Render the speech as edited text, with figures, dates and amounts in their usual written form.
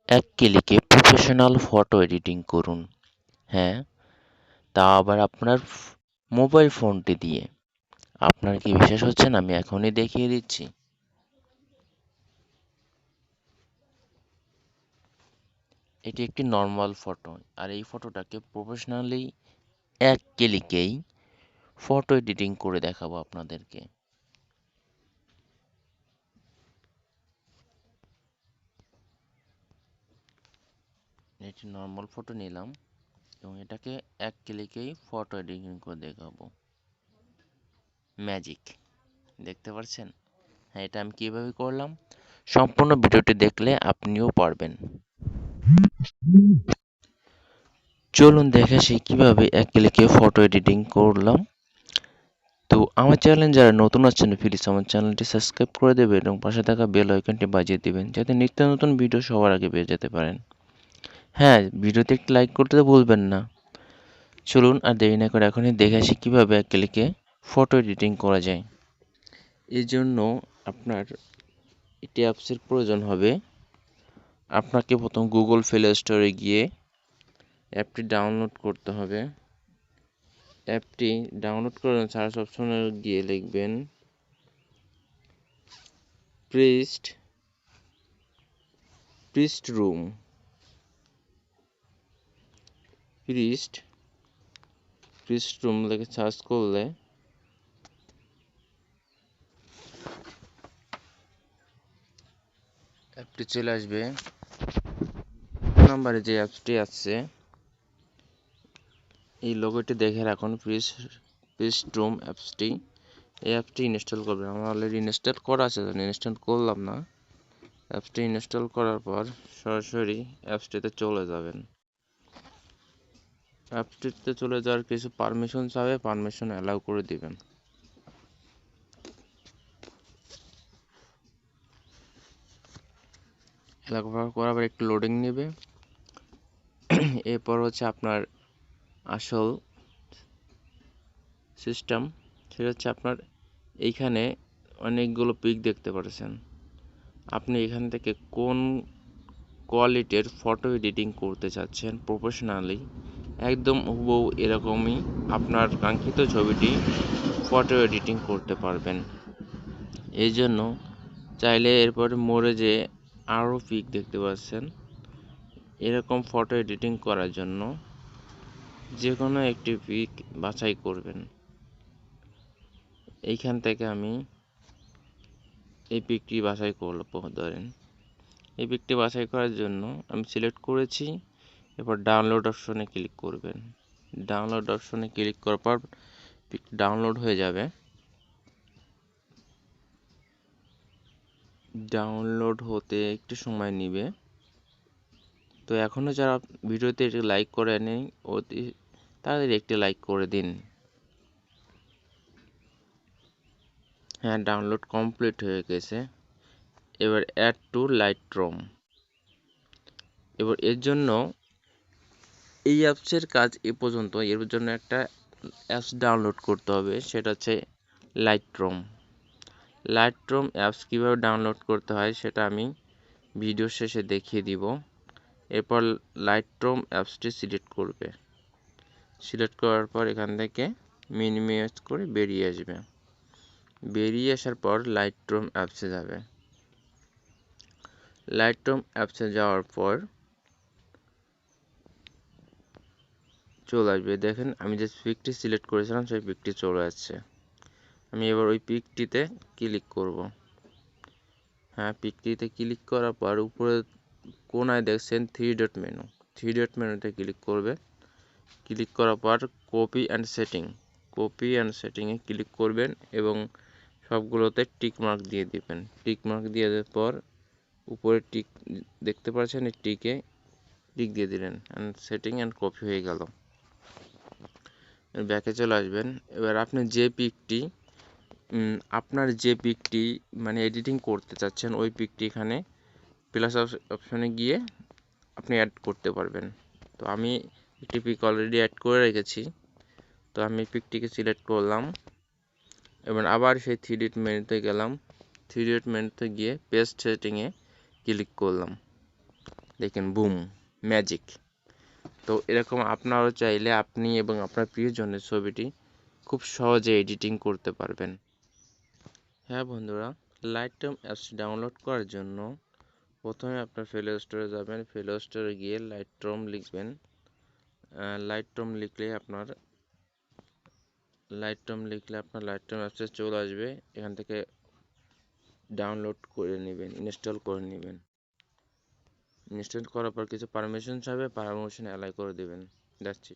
এক ক্লিকে professional photo editing করুন। হ্যাঁ, তা আবার আপনার মোবাইল ফোনটি দিয়ে। আপনার কি বিশ্বাস হচ্ছে না? আমি এখনই দেখিয়ে দিচ্ছি। এটি একটি নরমাল ফটো। আর এই ফটোটাকে প্রফেশনালি এক ক্লিকেই ফটো এডিটিং করে দেখাবো আপনাদেরকে। এটি নরমাল ফটো নিলাম এবং এটাকে এক ক্লিকেই ফটো এডিটিং করে দেখাবো। ম্যাজিক। দেখতে পাচ্ছেন? হ্যাঁ, এটা আমি কিভাবে করলাম? সম্পূর্ণ ভিডিওটি দেখলে আপনিও পারবেন। চলুন দেখে আসি কিভাবে এক ক্লিকে ফটো এডিটিং করলাম। তো আমার চ্যানেলে যারা নতুন আছেন প্লিজ আমার চ্যানেলটি সাবস্ক্রাইব করে দেবেন এবং পাশে থাকা বেল আইকনটি বাজিয়ে দিবেন যাতে নিত্য নতুন ভিডিও সবার আগে পেয়ে যেতে পারেন। হ্যাঁ, ভিডিওতে একটি লাইক করতে তো ভুলবেন না। চলুন আর দেরি না করে এখনই দেখে আসি কিভাবে এক ক্লিকে ফটো এডিটিং করা যায়। এই জন্য আপনার একটি অ্যাপসের প্রয়োজন হবে। আপনাকে প্রথম গুগল প্লে স্টোরে গিয়ে অ্যাপটি ডাউনলোড করতে হবে। অ্যাপটি ডাউনলোড করে সার্চ অপশনে গিয়ে লিখবেন priest priest room priest priest room লিখে সার্চ করলে অ্যাপটি চলে আসবে। নাম্বারে যে অ্যাপসটি আছে এই লোগোটি দেখে রাখুন প্রিস্ট রুম অ্যাপসটি। এই অ্যাপটি ইনস্টল করবেন। আমার অলরেডি ইনস্টল করা আছে, ইনস্টল করলাম না। অ্যাপসটি ইনস্টল করার পর সরাসরি অ্যাপসটিতে চলে যাবেন। অ্যাপসটিতে চলে যাওয়ার কিছু পারমিশন চাবে, পারমিশন অ্যালাউ করে দিবেন। অ্যালাউ করার পর একটু লোডিং নেবে। এরপর হচ্ছে আপনার আসল সিস্টেম, সেটা হচ্ছে আপনার এইখানে অনেকগুলো পিক দেখতে পাচ্ছেন। আপনি এখান থেকে কোন কোয়ালিটির ফটো এডিটিং করতে চাচ্ছেন প্রফেশনালি, একদম হুবহু এরকমই আপনার কাঙ্ক্ষিত ছবিটি ফটো এডিটিং করতে পারবেন। এই জন্য চাইলে এরপরে মোড়ে যে আরও পিক দেখতে পাচ্ছেন, এরকম ফটো এডিটিং করার জন্য যে কোনো একটি পিক বাছাই করবেন। এইখান থেকে আমি এই পিকটি বাছাই করব। ধরেন এই পিকটি বাছাই করার জন্য আমি সিলেক্ট করেছি। এরপর ডাউনলোড অপশনে ক্লিক করবেন। ডাউনলোড অপশনে ক্লিক করার পর পিকটি ডাউনলোড হয়ে যাবে। ডাউনলোড হতে একটু সময় নেবে। তো এখনও যারা ভিডিওতে একটি লাইক করেনি অতি তাদের একটি লাইক করে দিন। হ্যাঁ, ডাউনলোড কমপ্লিট হয়ে গেছে। এবার অ্যাড টু লাইটরুম। এবার এর জন্য এই অ্যাপসের কাজ এ পর্যন্ত। এর জন্য একটা অ্যাপস ডাউনলোড করতে হবে, সেটা হচ্ছে লাইটরুম। লাইটরুম অ্যাপস কীভাবে ডাউনলোড করতে হয় সেটা আমি ভিডিও শেষে দেখিয়ে দিব। এরপর লাইটরুম অ্যাপসটি সিলেক্ট করবে। সিলেক্ট করার পর এখান থেকে মিনিমাইজ করে বেরিয়ে আসবে। বেরিয়ে আসার পর লাইটরুম অ্যাপসে যাবে। লাইটরুম অ্যাপসে যাওয়ার পর চলে আসবে। দেখেন আমি যে পিকটি সিলেক্ট করেছিলাম সেই পিকটি চলে আসছে। আমি এবার ওই পিকটিতে ক্লিক করব। হ্যাঁ, পিকটিতে ক্লিক করার পর উপরে কোনায় দেখছেন three dot menu. Three dot মেনুতে ক্লিক করবে। ক্লিক করার পর কপি অ্যান্ড সেটিংয়ে ক্লিক করবেন এবং সবগুলোতে টিক মার্ক দিয়ে দিবেন। টিক মার্ক দিয়ে দেওয়ার পর উপরে টিক দেখতে পাচ্ছেন, এই টিকে টিক দিয়ে দিলেন অ্যান্ড সেটিং অ্যান্ড কপি হয়ে গেল। ব্যাকে চলে আসবেন। এবার আপনি যে পিকটি আপনার যে পিকটি মানে এডিটিং করতে চাচ্ছেন ওই পিকটি এখানে প্লাস অপশনে গিয়ে আপনি অ্যাড করতে পারবেন। তো আমি একটি পিক অলরেডি অ্যাড করে রেখেছি। তো আমি পিকটিকে সিলেক্ট করলাম। এবার আবার সেই থ্রি ডট মেনুতে গেলাম। থ্রি ডট মেনুতে গিয়ে পেস্ট সেটিংয়ে ক্লিক করলাম। দেখেন বুম, ম্যাজিক। তো এরকম আপনারাও চাইলে আপনি এবং আপনার প্রিয়জনের ছবিটি খুব সহজে এডিটিং করতে পারবেন। হ্যাঁ বন্ধুরা, লাইটরুম অ্যাপসটি ডাউনলোড করার জন্য প্রথমে আপনার প্লে স্টোরে যাবেন। প্লে স্টোরে গিয়ে লাইটরুম লিখবেন। লাইটরুম লিখলে আপনার লাইটরুম অ্যাপসে চলে আসবে। এখান থেকে ডাউনলোড করে নেবেন, ইনস্টল করে নেবেন। ইনস্টল করার পর কিছু পারমিশন চাইবে, পারমিশন অ্যালাউ করে দেবেন। That's it.